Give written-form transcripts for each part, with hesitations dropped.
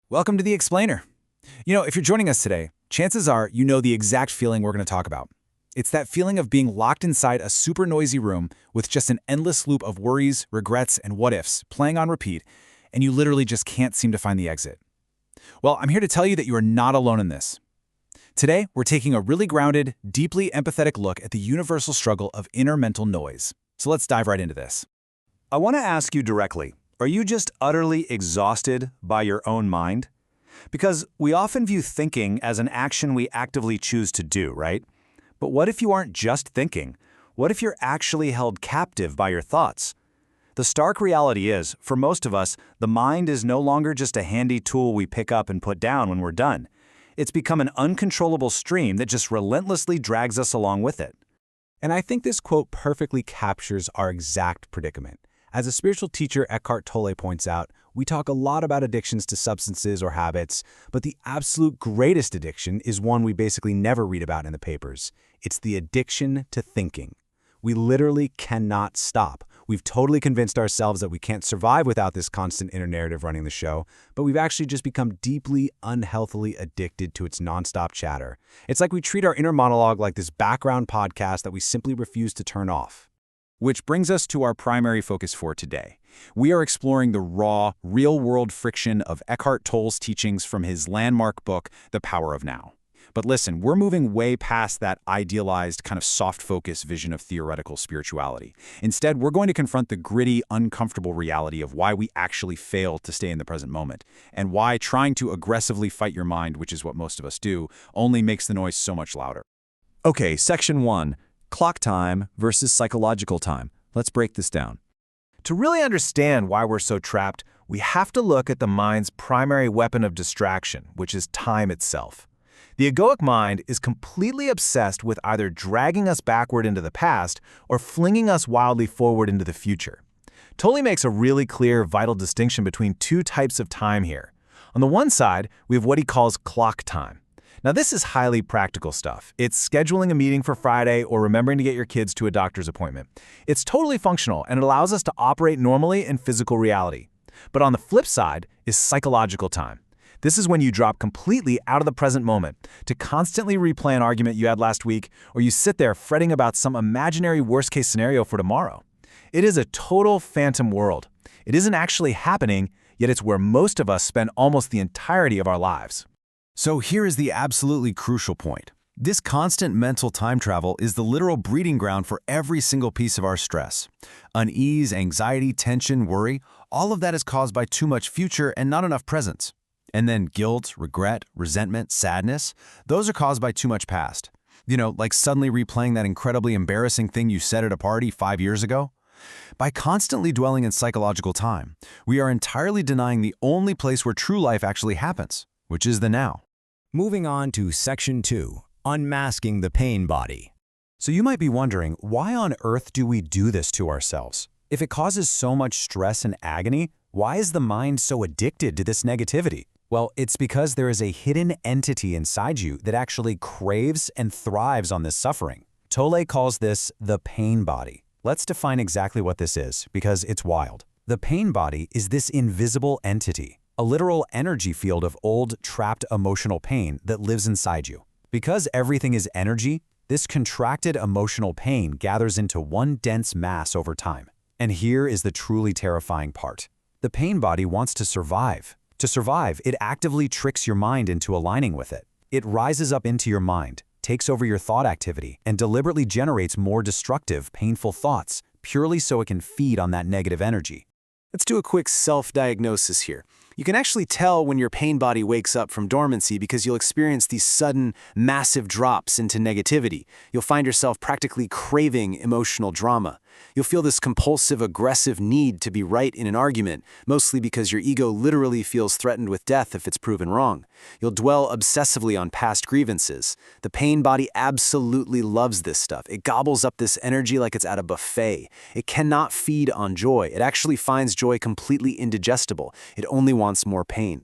Welcome to The Explainer. If you're joining us today, chances are you know the exact feeling we're going to talk about. It's that feeling of being locked inside a super noisy room with just an endless loop of worries, regrets, and what-ifs playing on repeat, and you literally just can't seem to find the exit. Well, I'm here to tell you that you are not alone in this. Today, we're taking a really grounded, deeply empathetic look at the universal struggle of inner mental noise. So let's dive right into this. I want to ask you directly, are you just utterly exhausted by your own mind? Because we often view thinking as an action we actively choose to do, right? But what if you aren't just thinking? What if you're actually held captive by your thoughts? The stark reality is, for most of us, the mind is no longer just a handy tool we pick up and put down when we're done. It's become an uncontrollable stream that just relentlessly drags us along with it. And I think this quote perfectly captures our exact predicament. As a spiritual teacher, Eckhart Tolle points out, we talk a lot about addictions to substances or habits, but the absolute greatest addiction is one we basically never read about in the papers. It's the addiction to thinking. We literally cannot stop. We've totally convinced ourselves that we can't survive without this constant inner narrative running the show, but we've actually just become deeply, unhealthily addicted to its nonstop chatter. It's like we treat our inner monologue like this background podcast that we simply refuse to turn off. Which brings us to our primary focus for today. We are exploring the raw, real-world friction of Eckhart Tolle's teachings from his landmark book, The Power of Now. But listen, we're moving way past that idealized, kind of soft-focus vision of theoretical spirituality. Instead, we're going to confront the gritty, uncomfortable reality of why we actually fail to stay in the present moment, and why trying to aggressively fight your mind, which is what most of us do, only makes the noise so much louder. Okay, Section 1. Clock time versus psychological time. Let's break this down. To really understand why we're so trapped, we have to look at the mind's primary weapon of distraction, which is time itself. The egoic mind is completely obsessed with either dragging us backward into the past or flinging us wildly forward into the future. Tolle makes a really clear, vital distinction between two types of time here. On the one side, we have what he calls clock time. Now, this is highly practical stuff. It's scheduling a meeting for Friday or remembering to get your kids to a doctor's appointment. It's totally functional, and it allows us to operate normally in physical reality. But on the flip side is psychological time. This is when you drop completely out of the present moment to constantly replay an argument you had last week, or you sit there fretting about some imaginary worst-case scenario for tomorrow. It is a total phantom world. It isn't actually happening, yet it's where most of us spend almost the entirety of our lives. So here is the absolutely crucial point. This constant mental time travel is the literal breeding ground for every single piece of our stress. Unease, anxiety, tension, worry, all of that is caused by too much future and not enough present. And then guilt, regret, resentment, sadness, those are caused by too much past. Like suddenly replaying that incredibly embarrassing thing you said at a party 5 years ago. By constantly dwelling in psychological time, we are entirely denying the only place where true life actually happens, which is the now. Moving on to Section 2, Unmasking the Pain Body. So you might be wondering, why on earth do we do this to ourselves? If it causes so much stress and agony, why is the mind so addicted to this negativity? Well, it's because there is a hidden entity inside you that actually craves and thrives on this suffering. Tolle calls this the pain body. Let's define exactly what this is, because it's wild. The pain body is this invisible entity, a literal energy field of old, trapped emotional pain that lives inside you. Because everything is energy, this contracted emotional pain gathers into one dense mass over time. And here is the truly terrifying part. The pain body wants to survive. To survive, it actively tricks your mind into aligning with it. It rises up into your mind, takes over your thought activity, and deliberately generates more destructive, painful thoughts, purely so it can feed on that negative energy. Let's do a quick self-diagnosis here. You can actually tell when your pain body wakes up from dormancy because you'll experience these sudden, massive drops into negativity. You'll find yourself practically craving emotional drama. You'll feel this compulsive, aggressive need to be right in an argument, mostly because your ego literally feels threatened with death if it's proven wrong. You'll dwell obsessively on past grievances. The pain body absolutely loves this stuff. It gobbles up this energy like it's at a buffet. It cannot feed on joy. It actually finds joy completely indigestible. It only wants more pain.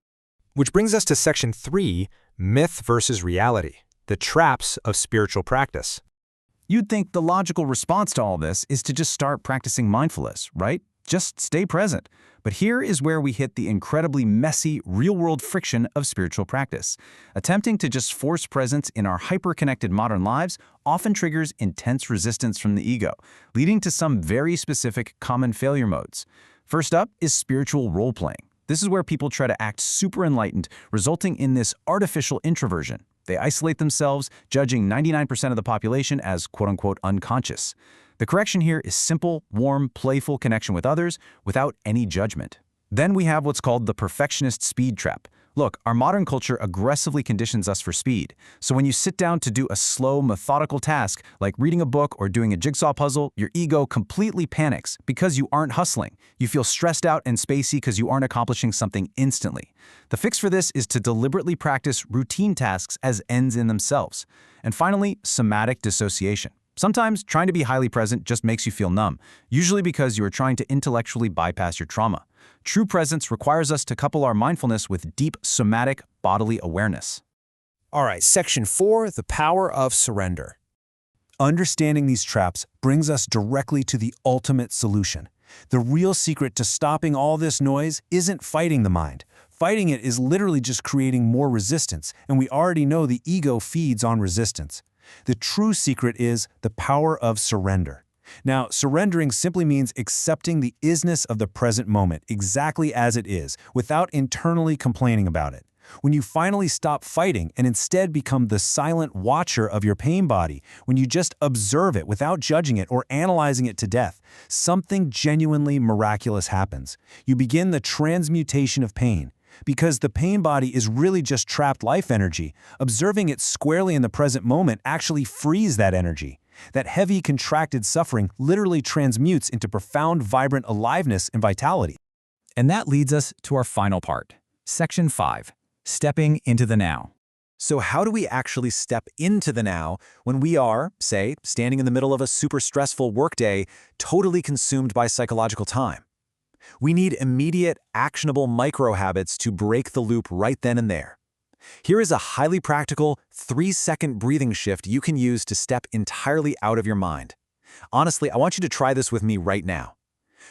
Which brings us to Section 3, Myth versus Reality, the traps of spiritual practice. You'd think the logical response to all this is to just start practicing mindfulness, right? Just stay present. But here is where we hit the incredibly messy, real-world friction of spiritual practice. Attempting to just force presence in our hyper-connected modern lives often triggers intense resistance from the ego, leading to some very specific common failure modes. First up is spiritual role-playing. This is where people try to act super enlightened, resulting in this artificial introversion. They isolate themselves, judging 99% of the population as quote-unquote unconscious. The correction here is simple, warm, playful connection with others without any judgment. Then we have what's called the perfectionist speed trap. Look, our modern culture aggressively conditions us for speed. So when you sit down to do a slow, methodical task, like reading a book or doing a jigsaw puzzle, your ego completely panics because you aren't hustling. You feel stressed out and spacey because you aren't accomplishing something instantly. The fix for this is to deliberately practice routine tasks as ends in themselves. And finally, somatic dissociation. Sometimes trying to be highly present just makes you feel numb, usually because you are trying to intellectually bypass your trauma. True presence requires us to couple our mindfulness with deep somatic bodily awareness. All right, Section 4, the power of surrender. Understanding these traps brings us directly to the ultimate solution. The real secret to stopping all this noise isn't fighting the mind. Fighting it is literally just creating more resistance, and we already know the ego feeds on resistance. The true secret is the power of surrender. Now, surrendering simply means accepting the isness of the present moment exactly as it is, without internally complaining about it. When you finally stop fighting and instead become the silent watcher of your pain body, when you just observe it without judging it or analyzing it to death, something genuinely miraculous happens. You begin the transmutation of pain. Because the pain body is really just trapped life energy, observing it squarely in the present moment actually frees that energy. That heavy, contracted suffering literally transmutes into profound, vibrant aliveness and vitality. And that leads us to our final part, Section 5, Stepping into the Now. So how do we actually step into the now when we are, say, standing in the middle of a super stressful workday, totally consumed by psychological time? We need immediate, actionable micro-habits to break the loop right then and there. Here is a highly practical 3-second breathing shift you can use to step entirely out of your mind. Honestly, I want you to try this with me right now.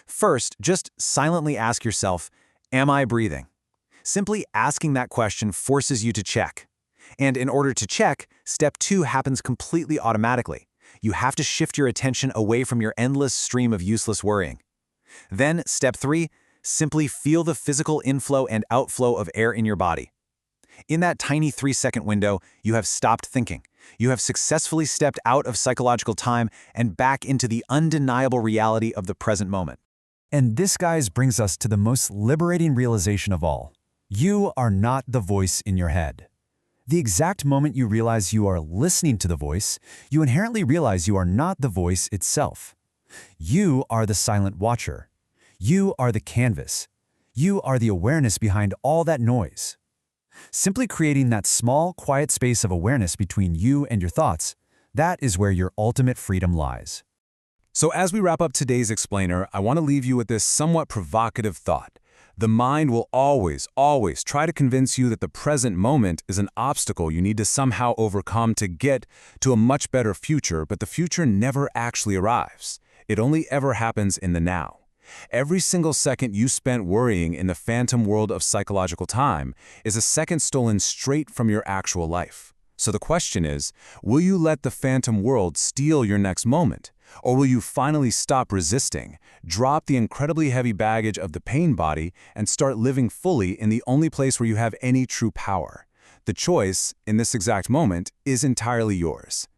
First, just silently ask yourself, am I breathing? Simply asking that question forces you to check. And in order to check, step 2 happens completely automatically. You have to shift your attention away from your endless stream of useless worrying. Then, step 3, simply feel the physical inflow and outflow of air in your body. In that tiny 3-second window, you have stopped thinking. You have successfully stepped out of psychological time and back into the undeniable reality of the present moment. And this, guys, brings us to the most liberating realization of all. You are not the voice in your head. The exact moment you realize you are listening to the voice, you inherently realize you are not the voice itself. You are the silent watcher. You are the canvas. You are the awareness behind all that noise. Simply creating that small, quiet space of awareness between you and your thoughts, that is where your ultimate freedom lies. So as we wrap up today's explainer, I want to leave you with this somewhat provocative thought. The mind will always try to convince you that the present moment is an obstacle you need to somehow overcome to get to a much better future, but the future never actually arrives. It only ever happens in the now. Every single second you spent worrying in the phantom world of psychological time is a second stolen straight from your actual life. So the question is, will you let the phantom world steal your next moment? Or will you finally stop resisting, drop the incredibly heavy baggage of the pain body, and start living fully in the only place where you have any true power? The choice, in this exact moment, is entirely yours.